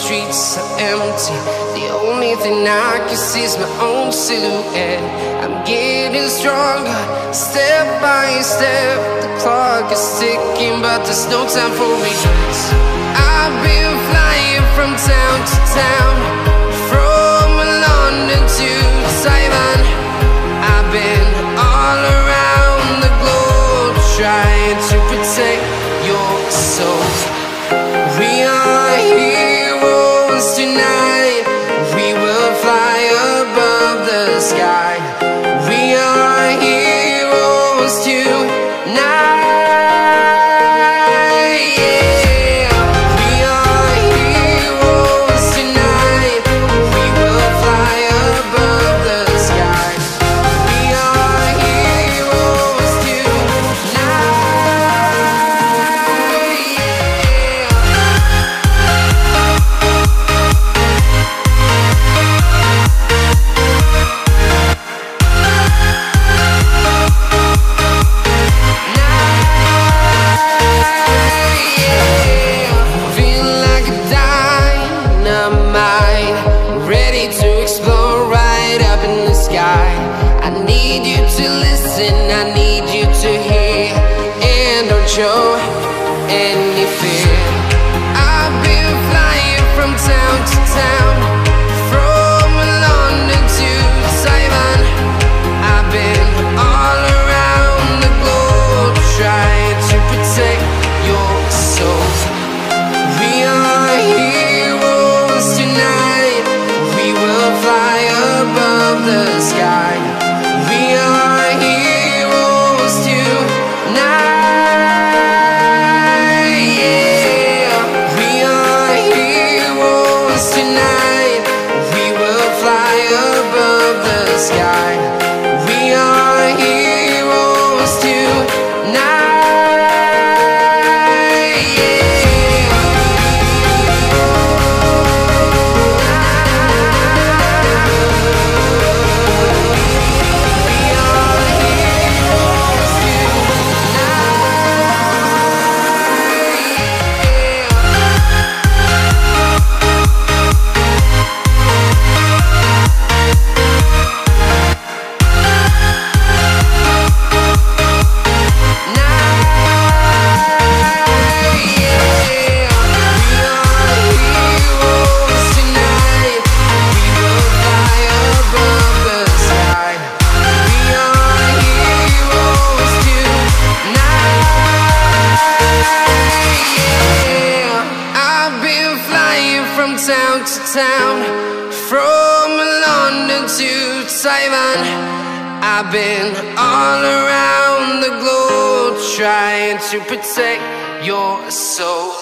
streets are empty. The only thing I can see is my own silhouette. I'm getting stronger, step by step. The clock is ticking, but there's no time for me. I've been flying from town to town, from London to Taiwan. I've been all around the globe, trying to protect your soul. We are heroes tonight. We will fly above the sky. We are heroes tonight. I need you to listen, I need you to hear, and don't show any fear. I've been flying from town to town, from London to Taiwan. I've been all around the globe, trying to protect your soul. We are heroes tonight. We will fly above the sky. We are heroes tonight, yeah. We are heroes tonight. We will fly above the sky. We are heroes tonight, yeah. Town to town, from London to Taiwan. I've been all around the globe, trying to protect your soul.